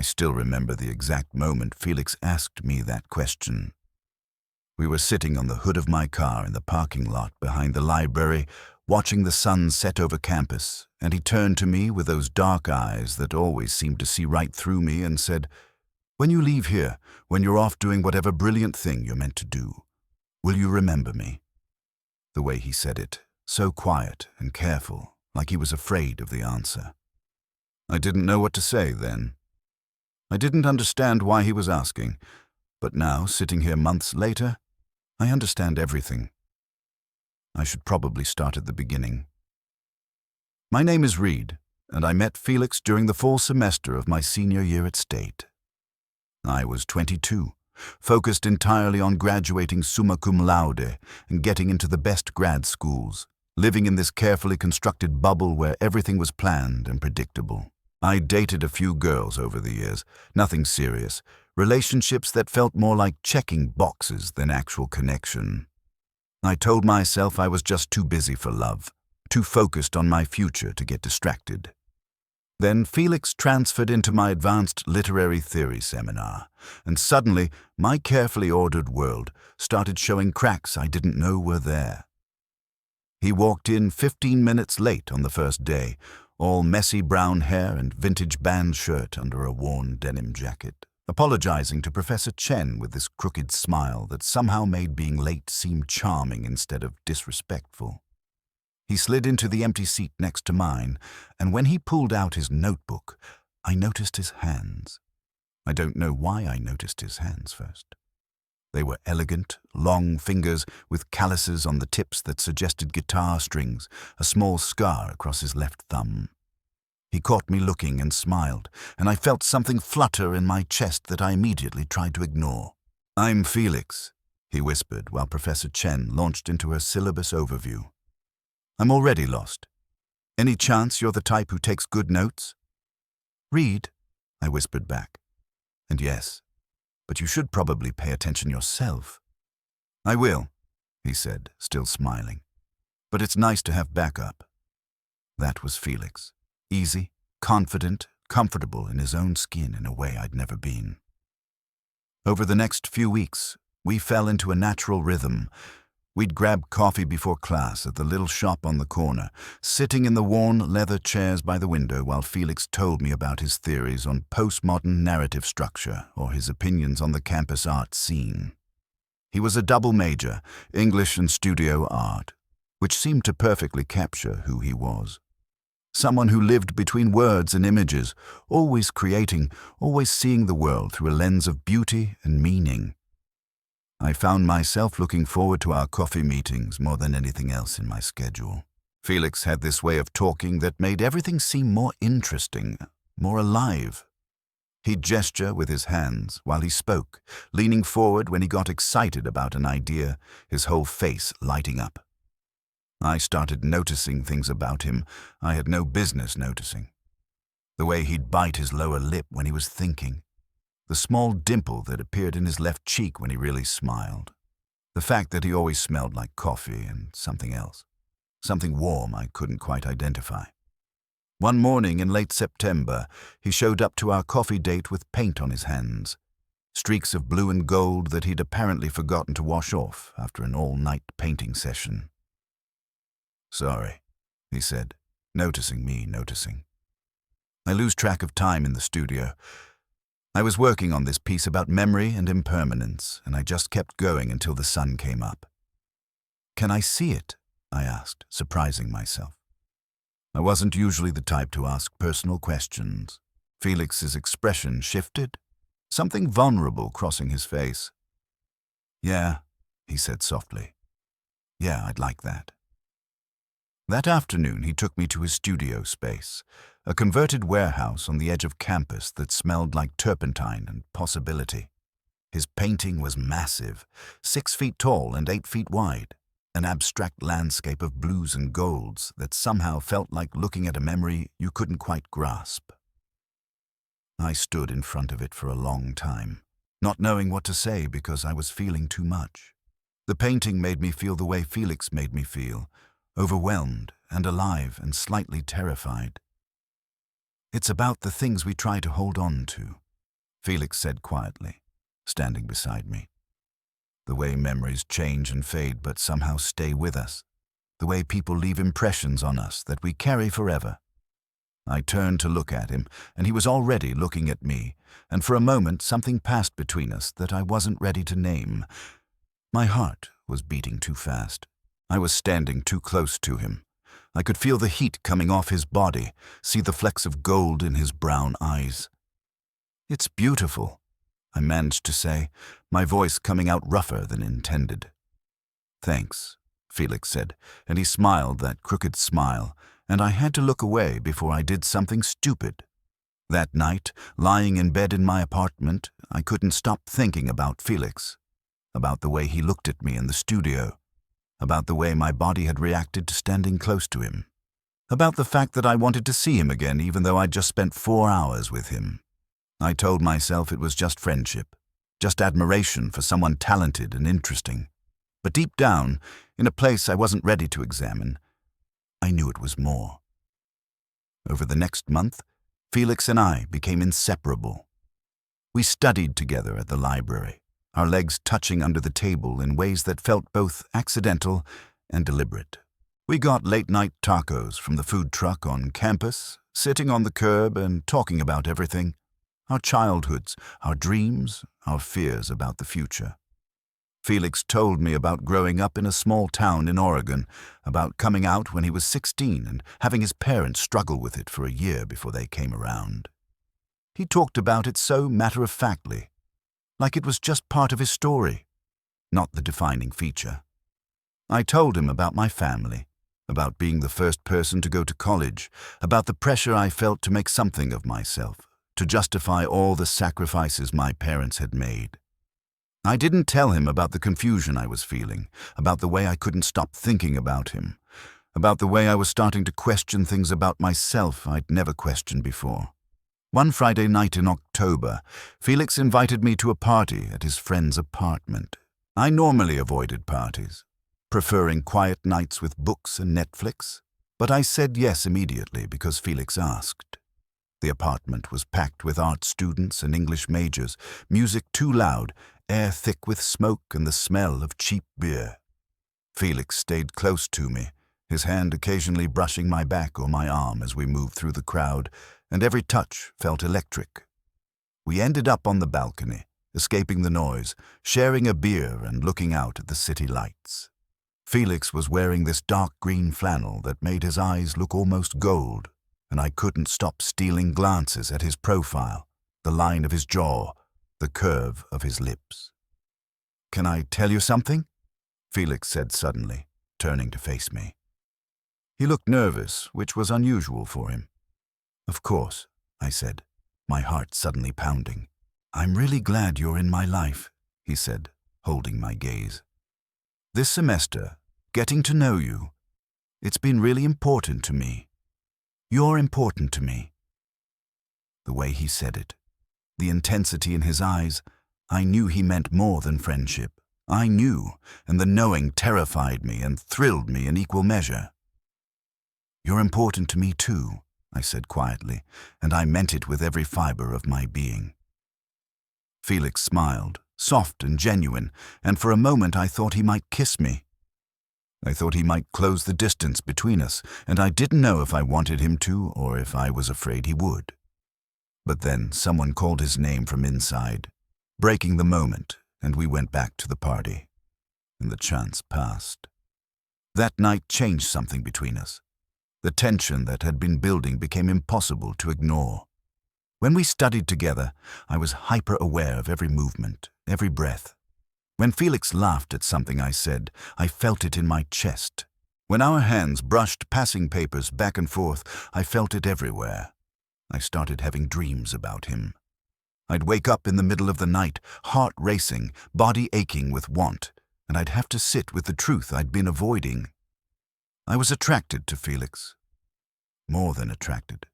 I still remember the exact moment Felix asked me that question. We were sitting on the hood of my car in the parking lot behind the library, watching the sun set over campus, and he turned to me with those dark eyes that always seemed to see right through me and said, "When you leave here, when you're off doing whatever brilliant thing you're meant to do, will you remember me?" The way he said it, so quiet and careful, like he was afraid of the answer. I didn't know what to say then. I didn't understand why he was asking, but now, sitting here months later, I understand everything. I should probably start at the beginning. My name is Reed, and I met Felix during the fall semester of my senior year at State. I was 22, focused entirely on graduating summa cum laude and getting into the best grad schools, living in this carefully constructed bubble where everything was planned and predictable. I dated a few girls over the years, nothing serious, relationships that felt more like checking boxes than actual connection. I told myself I was just too busy for love, too focused on my future to get distracted. Then Felix transferred into my advanced literary theory seminar, and suddenly my carefully ordered world started showing cracks I didn't know were there. He walked in 15 minutes late on the first day, all messy brown hair and vintage band shirt under a worn denim jacket, apologizing to Professor Chen with this crooked smile that somehow made being late seem charming instead of disrespectful. He slid into the empty seat next to mine, and when he pulled out his notebook, I noticed his hands. I don't know why I noticed his hands first. They were elegant, long fingers with calluses on the tips that suggested guitar strings, a small scar across his left thumb. He caught me looking and smiled, and I felt something flutter in my chest that I immediately tried to ignore. "I'm Felix," he whispered while Professor Chen launched into her syllabus overview. "I'm already lost. Any chance you're the type who takes good notes?" "Read," I whispered back. "And yes, but you should probably pay attention yourself." "I will," he said, still smiling. "But it's nice to have backup." That was Felix. Easy, confident, comfortable in his own skin in a way I'd never been. Over the next few weeks, we fell into a natural rhythm. We'd grab coffee before class at the little shop on the corner, sitting in the worn leather chairs by the window while Felix told me about his theories on postmodern narrative structure or his opinions on the campus art scene. He was a double major, English and studio art, which seemed to perfectly capture who he was. Someone who lived between words and images, always creating, always seeing the world through a lens of beauty and meaning. I found myself looking forward to our coffee meetings more than anything else in my schedule. Felix had this way of talking that made everything seem more interesting, more alive. He'd gesture with his hands while he spoke, leaning forward when he got excited about an idea, his whole face lighting up. I started noticing things about him I had no business noticing. The way he'd bite his lower lip when he was thinking. The small dimple that appeared in his left cheek when he really smiled. The fact that he always smelled like coffee and something else. Something warm I couldn't quite identify. One morning in late September, he showed up to our coffee date with paint on his hands. Streaks of blue and gold that he'd apparently forgotten to wash off after an all-night painting session. "Sorry," he said, noticing me noticing. I lose track of time in the studio. I was working on this piece about memory and impermanence, and I just kept going until the sun came up. "Can I see it?" I asked, surprising myself. I wasn't usually the type to ask personal questions. Felix's expression shifted, something vulnerable crossing his face. "Yeah," he said softly. "Yeah, I'd like that." That afternoon, he took me to his studio space, a converted warehouse on the edge of campus that smelled like turpentine and possibility. His painting was massive, 6 feet tall and 8 feet wide, an abstract landscape of blues and golds that somehow felt like looking at a memory you couldn't quite grasp. I stood in front of it for a long time, not knowing what to say because I was feeling too much. The painting made me feel the way Felix made me feel, overwhelmed and alive and slightly terrified. "It's about the things we try to hold on to," Felix said quietly, standing beside me. The way memories change and fade but somehow stay with us. The way people leave impressions on us that we carry forever. I turned to look at him, and he was already looking at me, and for a moment something passed between us that I wasn't ready to name. My heart was beating too fast. I was standing too close to him. I could feel the heat coming off his body, see the flecks of gold in his brown eyes. "It's beautiful," I managed to say, my voice coming out rougher than intended. "Thanks," Felix said, and he smiled that crooked smile, and I had to look away before I did something stupid. That night, lying in bed in my apartment, I couldn't stop thinking about Felix, about the way he looked at me in the studio, about the way my body had reacted to standing close to him, about the fact that I wanted to see him again even though I'd just spent 4 hours with him. I told myself it was just friendship, just admiration for someone talented and interesting. But deep down, in a place I wasn't ready to examine, I knew it was more. Over the next month, Felix and I became inseparable. We studied together at the library, our legs touching under the table in ways that felt both accidental and deliberate. We got late-night tacos from the food truck on campus, sitting on the curb and talking about everything. Our childhoods, our dreams, our fears about the future. Felix told me about growing up in a small town in Oregon, about coming out when he was 16 and having his parents struggle with it for a year before they came around. He talked about it so matter-of-factly, like it was just part of his story, not the defining feature. I told him about my family, about being the first person to go to college, about the pressure I felt to make something of myself, to justify all the sacrifices my parents had made. I didn't tell him about the confusion I was feeling, about the way I couldn't stop thinking about him, about the way I was starting to question things about myself I'd never questioned before. One Friday night in October, Felix invited me to a party at his friend's apartment. I normally avoided parties, preferring quiet nights with books and Netflix, but I said yes immediately because Felix asked. The apartment was packed with art students and English majors, music too loud, air thick with smoke and the smell of cheap beer. Felix stayed close to me, his hand occasionally brushing my back or my arm as we moved through the crowd, and every touch felt electric. We ended up on the balcony, escaping the noise, sharing a beer and looking out at the city lights. Felix was wearing this dark green flannel that made his eyes look almost gold, and I couldn't stop stealing glances at his profile, the line of his jaw, the curve of his lips. "Can I tell you something?" Felix said suddenly, turning to face me. He looked nervous, which was unusual for him. "Of course," I said, my heart suddenly pounding. "I'm really glad you're in my life," he said, holding my gaze. "This semester, getting to know you, it's been really important to me. You're important to me." The way he said it, the intensity in his eyes, I knew he meant more than friendship. I knew, and the knowing terrified me and thrilled me in equal measure. "You're important to me too," I said quietly, and I meant it with every fiber of my being. Felix smiled, soft and genuine, and for a moment I thought he might kiss me. I thought he might close the distance between us, and I didn't know if I wanted him to or if I was afraid he would. But then someone called his name from inside, breaking the moment, and we went back to the party, and the chance passed. That night changed something between us. The tension that had been building became impossible to ignore. When we studied together, I was hyper-aware of every movement, every breath. When Felix laughed at something I said, I felt it in my chest. When our hands brushed passing papers back and forth, I felt it everywhere. I started having dreams about him. I'd wake up in the middle of the night, heart racing, body aching with want, and I'd have to sit with the truth I'd been avoiding. I was attracted to Felix. More than attracted.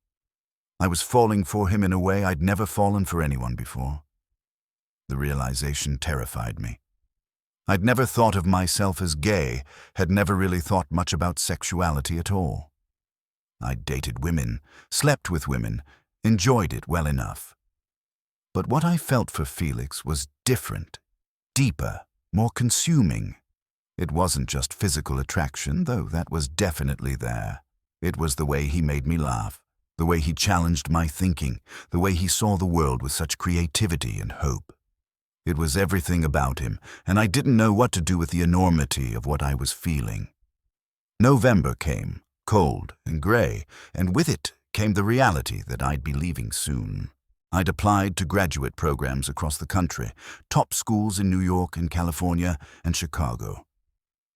I was falling for him in a way I'd never fallen for anyone before. The realization terrified me. I'd never thought of myself as gay, had never really thought much about sexuality at all. I'd dated women, slept with women, enjoyed it well enough. But what I felt for Felix was different, deeper, more consuming. It wasn't just physical attraction, though that was definitely there. It was the way he made me laugh, the way he challenged my thinking, the way he saw the world with such creativity and hope. It was everything about him, and I didn't know what to do with the enormity of what I was feeling. November came, cold and gray, and with it came the reality that I'd be leaving soon. I'd applied to graduate programs across the country, top schools in New York and California and Chicago.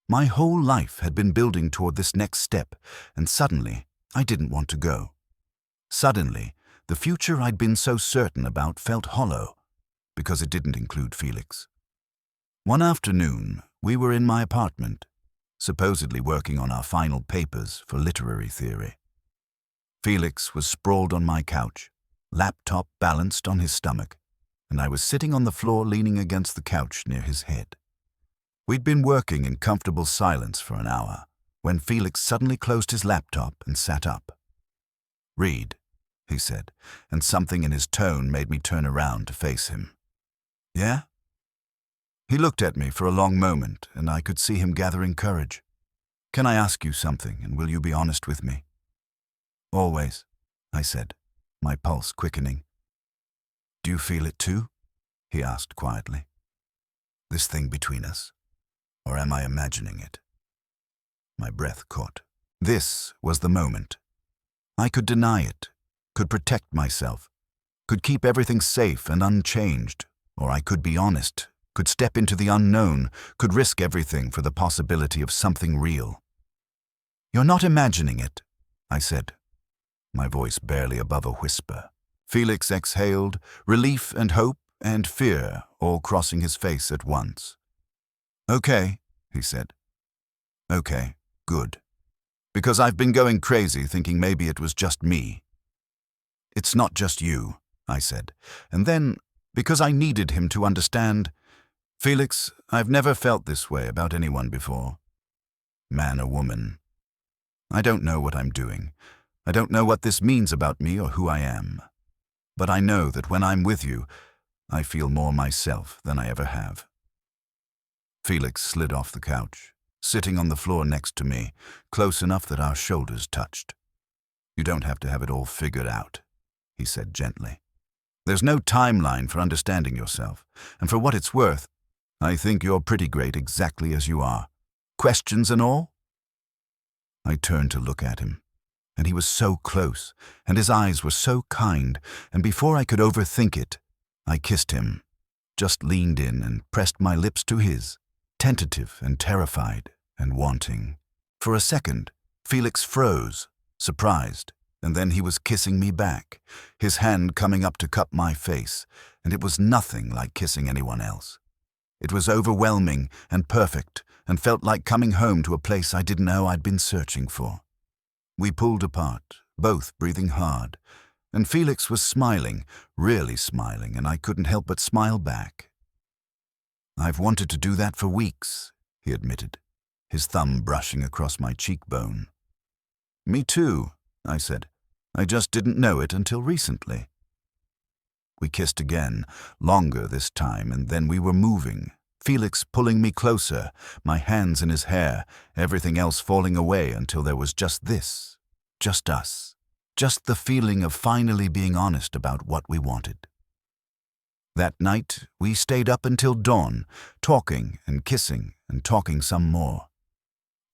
My whole life had been building toward this next step, and suddenly I didn't want to go. Suddenly, the future I'd been so certain about felt hollow, because it didn't include Felix. One afternoon, we were in my apartment, supposedly working on our final papers for literary theory. Felix was sprawled on my couch, laptop balanced on his stomach, and I was sitting on the floor leaning against the couch near his head. We'd been working in comfortable silence for an hour, when Felix suddenly closed his laptop and sat up. "Read," he said, and something in his tone made me turn around to face him. "Yeah?" He looked at me for a long moment, and I could see him gathering courage. "Can I ask you something, and will you be honest with me?" "Always," I said, my pulse quickening. "Do you feel it too?" he asked quietly. "This thing between us? Or am I imagining it?" My breath caught. This was the moment. I could deny it, could protect myself, could keep everything safe and unchanged, or I could be honest, could step into the unknown, could risk everything for the possibility of something real. "You're not imagining it," I said, my voice barely above a whisper. Felix exhaled, relief and hope and fear all crossing his face at once. "Okay," he said. "Okay, good. Because I've been going crazy thinking maybe it was just me." "It's not just you," I said, and then, because I needed him to understand, "Felix, I've never felt this way about anyone before. Man or woman. I don't know what I'm doing. I don't know what this means about me or who I am. But I know that when I'm with you, I feel more myself than I ever have." Felix slid off the couch, sitting on the floor next to me, close enough that our shoulders touched. "You don't have to have it all figured out," he said gently. "There's no timeline for understanding yourself, and for what it's worth, I think you're pretty great exactly as you are. Questions and all?" I turned to look at him, and he was so close, and his eyes were so kind, and before I could overthink it, I kissed him, just leaned in and pressed my lips to his, tentative and terrified and wanting. For a second, Felix froze, surprised, and then he was kissing me back, his hand coming up to cup my face, and it was nothing like kissing anyone else. It was overwhelming and perfect, and felt like coming home to a place I didn't know I'd been searching for. We pulled apart, both breathing hard, and Felix was smiling, really smiling, and I couldn't help but smile back. "I've wanted to do that for weeks," he admitted, his thumb brushing across my cheekbone. "Me too," I said. "I just didn't know it until recently." We kissed again, longer this time, and then we were moving, Felix pulling me closer, my hands in his hair, everything else falling away until there was just this, just us, just the feeling of finally being honest about what we wanted. That night, we stayed up until dawn, talking and kissing and talking some more.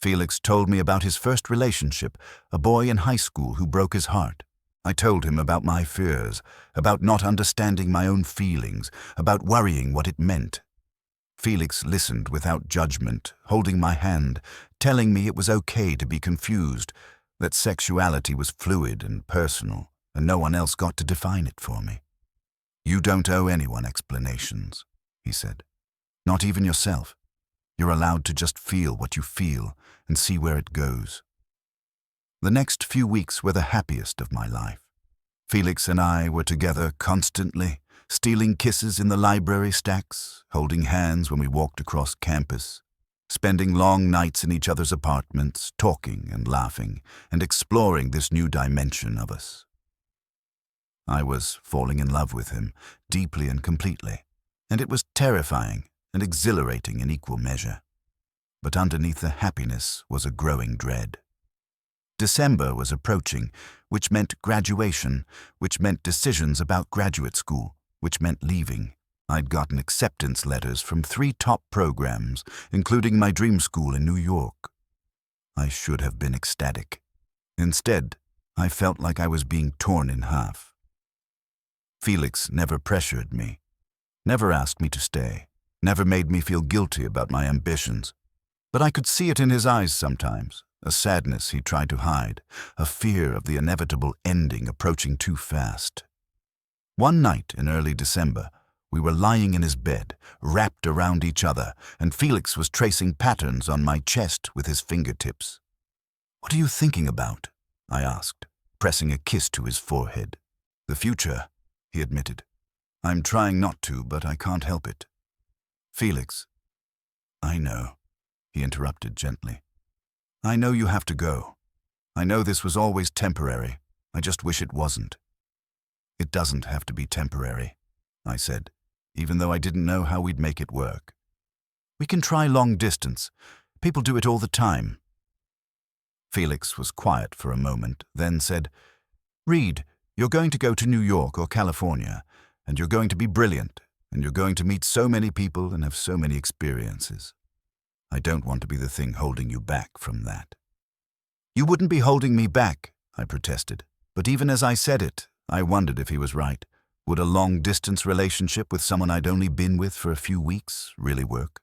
Felix told me about his first relationship, a boy in high school who broke his heart. I told him about my fears, about not understanding my own feelings, about worrying what it meant. Felix listened without judgment, holding my hand, telling me it was okay to be confused, that sexuality was fluid and personal, and no one else got to define it for me. "You don't owe anyone explanations," he said. "Not even yourself. You're allowed to just feel what you feel and see where it goes." The next few weeks were the happiest of my life. Felix and I were together constantly, stealing kisses in the library stacks, holding hands when we walked across campus, spending long nights in each other's apartments, talking and laughing, and exploring this new dimension of us. I was falling in love with him, deeply and completely, and it was terrifying and exhilarating in equal measure. But underneath the happiness was a growing dread. December was approaching, which meant graduation, which meant decisions about graduate school, which meant leaving. I'd gotten acceptance letters from 3 top programs, including my dream school in New York. I should have been ecstatic. Instead, I felt like I was being torn in half. Felix never pressured me, never asked me to stay, never made me feel guilty about my ambitions. But I could see it in his eyes sometimes, a sadness he tried to hide, a fear of the inevitable ending approaching too fast. One night in early December, we were lying in his bed, wrapped around each other, and Felix was tracing patterns on my chest with his fingertips. "What are you thinking about?" I asked, pressing a kiss to his forehead. "The future," he admitted. "I'm trying not to, but I can't help it." "Felix." "I know," he interrupted gently. "I know you have to go. I know this was always temporary. I just wish it wasn't." "It doesn't have to be temporary," I said, even though I didn't know how we'd make it work. "We can try long distance. People do it all the time." Felix was quiet for a moment, then said, "Reed, you're going to go to New York or California, and you're going to be brilliant, and you're going to meet so many people and have so many experiences. I don't want to be the thing holding you back from that." "You wouldn't be holding me back," I protested. But even as I said it, I wondered if he was right. Would a long-distance relationship with someone I'd only been with for a few weeks really work?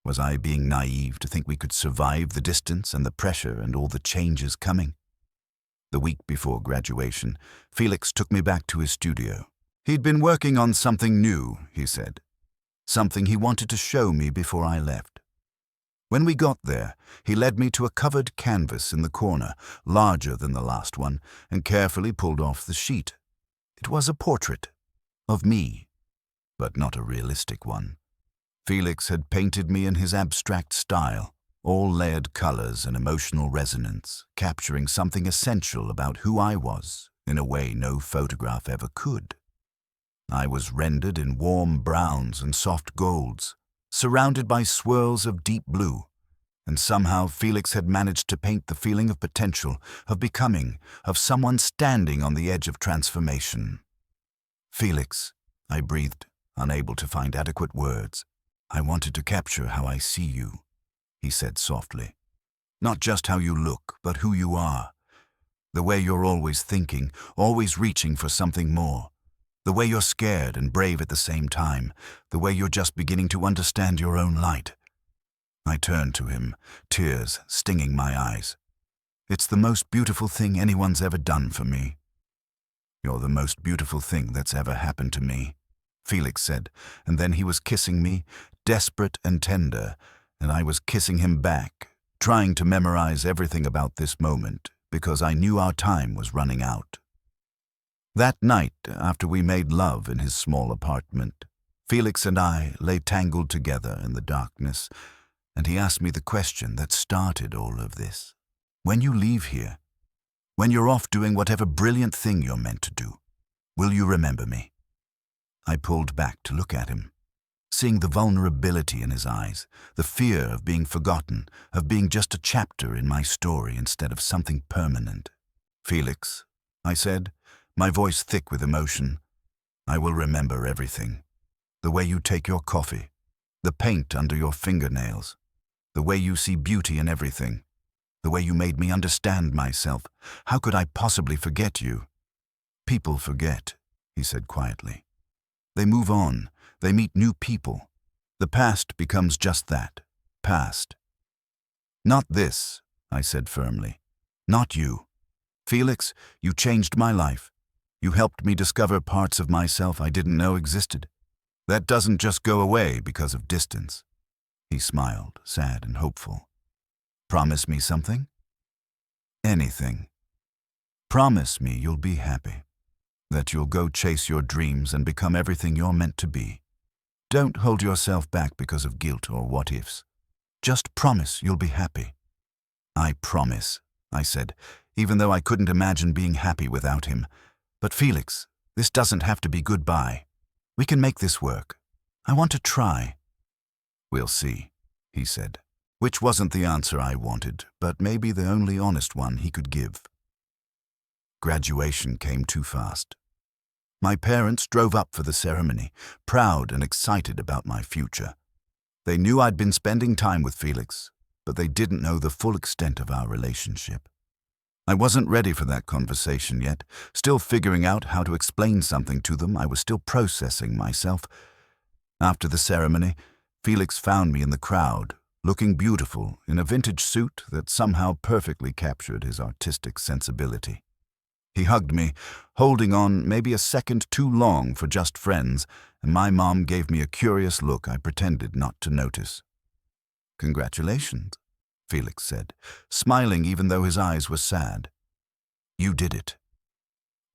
Was I being naive to think we could survive the distance and the pressure and all the changes coming? The week before graduation, Felix took me back to his studio. He'd been working on something new, he said. Something he wanted to show me before I left. When we got there, he led me to a covered canvas in the corner, larger than the last one, and carefully pulled off the sheet. It was a portrait of me, but not a realistic one. Felix had painted me in his abstract style, all layered colors and emotional resonance, capturing something essential about who I was in a way no photograph ever could. I was rendered in warm browns and soft golds, surrounded by swirls of deep blue, and somehow Felix had managed to paint the feeling of potential, of becoming, of someone standing on the edge of transformation. "Felix," I breathed, unable to find adequate words. "I wanted to capture how I see you," he said softly. "Not just how you look, but who you are. The way you're always thinking, always reaching for something more. The way you're scared and brave at the same time. The way you're just beginning to understand your own light." I turned to him, tears stinging my eyes. "It's the most beautiful thing anyone's ever done for me." "You're the most beautiful thing that's ever happened to me," Felix said, and then he was kissing me, desperate and tender, and I was kissing him back, trying to memorize everything about this moment, because I knew our time was running out. That night, after we made love in his small apartment, Felix and I lay tangled together in the darkness, and he asked me the question that started all of this. "When you leave here, when you're off doing whatever brilliant thing you're meant to do, will you remember me?" I pulled back to look at him, seeing the vulnerability in his eyes, the fear of being forgotten, of being just a chapter in my story instead of something permanent. "Felix," I said, my voice thick with emotion, "I will remember everything. The way you take your coffee, the paint under your fingernails, the way you see beauty in everything, the way you made me understand myself. How could I possibly forget you?" "People forget," he said quietly. "They move on. They meet new people. The past becomes just that, past." "Not this," I said firmly. "Not you. Felix, you changed my life. You helped me discover parts of myself I didn't know existed. That doesn't just go away because of distance." He smiled, sad and hopeful. "Promise me something?" "Anything. Promise me you'll be happy. That you'll go chase your dreams and become everything you're meant to be. Don't hold yourself back because of guilt or what-ifs. Just promise you'll be happy." "I promise," I said, even though I couldn't imagine being happy without him. "But Felix, This doesn't have to be goodbye. We can make this work. I want to try." "We'll see," he said, which wasn't the answer I wanted, but maybe the only honest one he could give. Graduation came too fast. My parents drove up for the ceremony, proud and excited about my future. They knew I'd been spending time with Felix, but they didn't know the full extent of our relationship. I wasn't ready for that conversation yet, still figuring out how to explain something to them. I was still processing myself. After the ceremony, Felix found me in the crowd, looking beautiful in a vintage suit that somehow perfectly captured his artistic sensibility. He hugged me, holding on maybe a second too long for just friends, and my mom gave me a curious look I pretended not to notice. "Congratulations," Felix said, smiling even though his eyes were sad. "You did it."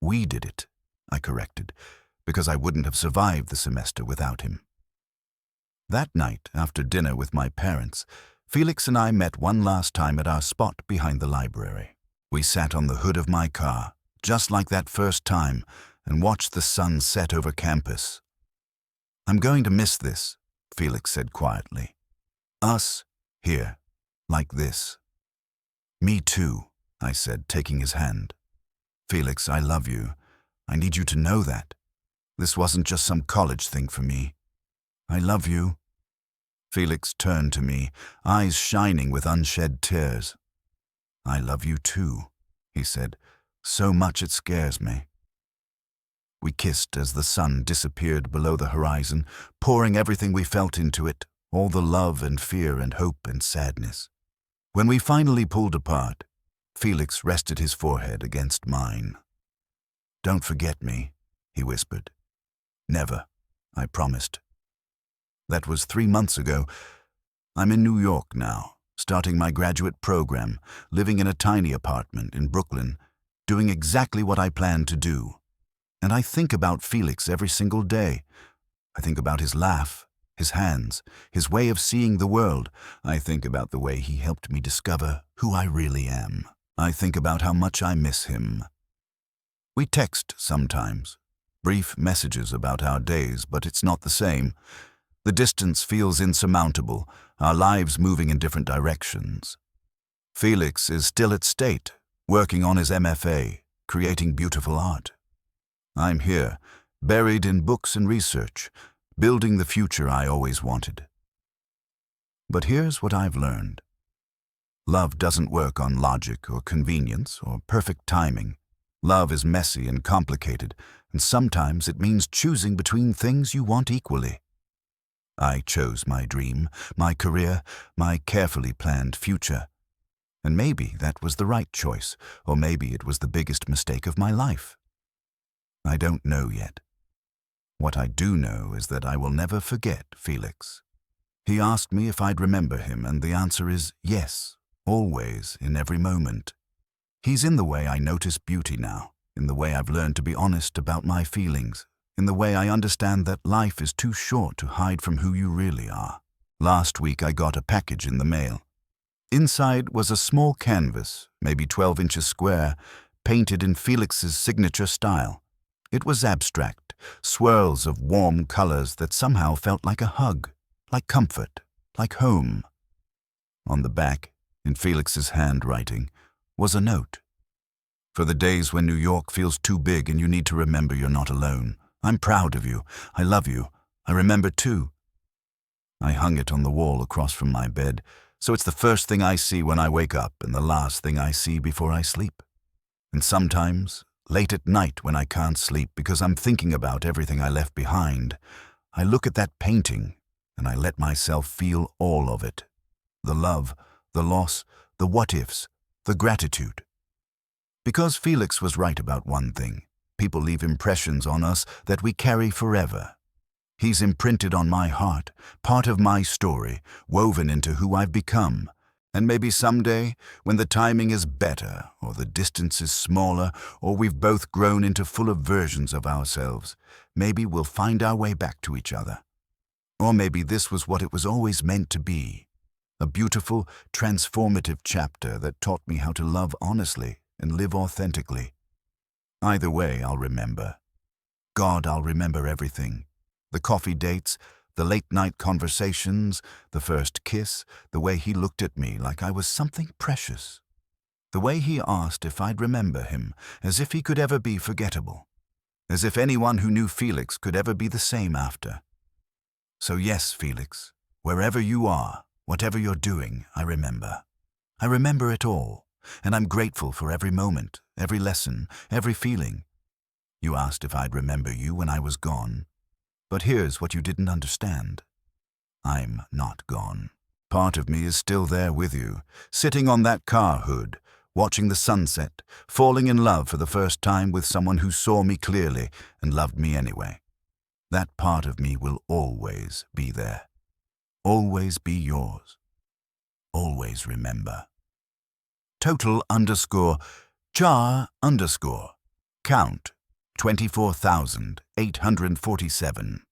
"We did it," I corrected, because I wouldn't have survived the semester without him. That night, after dinner with my parents, Felix and I met one last time at our spot behind the library. We sat on the hood of my car, just like that first time, and watched the sun set over campus. "I'm going to miss this," Felix said quietly. "Us, here, like this." "Me too," I said, taking his hand. "Felix, I love you. I need you to know that. This wasn't just some college thing for me. I love you." Felix turned to me, eyes shining with unshed tears. "I love you too," he said, "so much it scares me." We kissed as the sun disappeared below the horizon, pouring everything we felt into it, all the love and fear and hope and sadness. When we finally pulled apart, Felix rested his forehead against mine. "Don't forget me," he whispered. "Never," I promised. That was 3 months ago. I'm in New York now, starting my graduate program, living in a tiny apartment in Brooklyn, doing exactly what I planned to do. And I think about Felix every single day. I think about his laugh, his hands, his way of seeing the world. I think about the way he helped me discover who I really am. I think about how much I miss him. We text sometimes, brief messages about our days, but it's not the same. The distance feels insurmountable, our lives moving in different directions. Felix is still at State, working on his MFA, creating beautiful art. I'm here, buried in books and research, building the future I always wanted. But here's what I've learned. Love doesn't work on logic or convenience or perfect timing. Love is messy and complicated, and sometimes it means choosing between things you want equally. I chose my dream, my career, my carefully planned future. And maybe that was the right choice, or maybe it was the biggest mistake of my life. I don't know yet. What I do know is that I will never forget Felix. He asked me if I'd remember him, and the answer is yes, always, in every moment. He's in the way I notice beauty now, in the way I've learned to be honest about my feelings, in the way I understand that life is too short to hide from who you really are. Last week I got a package in the mail. Inside was a small canvas, maybe 12 inches square, painted in Felix's signature style. It was abstract, swirls of warm colors that somehow felt like a hug, like comfort, like home. On the back, in Felix's handwriting, was a note. "For the days when New York feels too big and you need to remember you're not alone. I'm proud of you. I love you. I remember too." I hung it on the wall across from my bed, so it's the first thing I see when I wake up and the last thing I see before I sleep. And sometimes, late at night when I can't sleep because I'm thinking about everything I left behind, I look at that painting and I let myself feel all of it. The love, the loss, the what-ifs, the gratitude. Because Felix was right about one thing. People leave impressions on us that we carry forever. He's imprinted on my heart, part of my story, woven into who I've become. And maybe someday, when the timing is better, or the distance is smaller, or we've both grown into fuller versions of ourselves, maybe we'll find our way back to each other. Or maybe this was what it was always meant to be. A beautiful, transformative chapter that taught me how to love honestly and live authentically. Either way, I'll remember. God, I'll remember everything. The coffee dates, the late-night conversations, the first kiss, the way he looked at me like I was something precious. The way he asked if I'd remember him, as if he could ever be forgettable. As if anyone who knew Felix could ever be the same after. So yes, Felix, wherever you are, whatever you're doing, I remember. I remember it all, and I'm grateful for every moment, every lesson, every feeling. You asked if I'd remember you when I was gone. But here's what you didn't understand. I'm not gone. Part of me is still there with you, sitting on that car hood, watching the sunset, falling in love for the first time with someone who saw me clearly and loved me anyway. That part of me will always be there. Always be yours. Always remember. Total_Jar_Count 24,847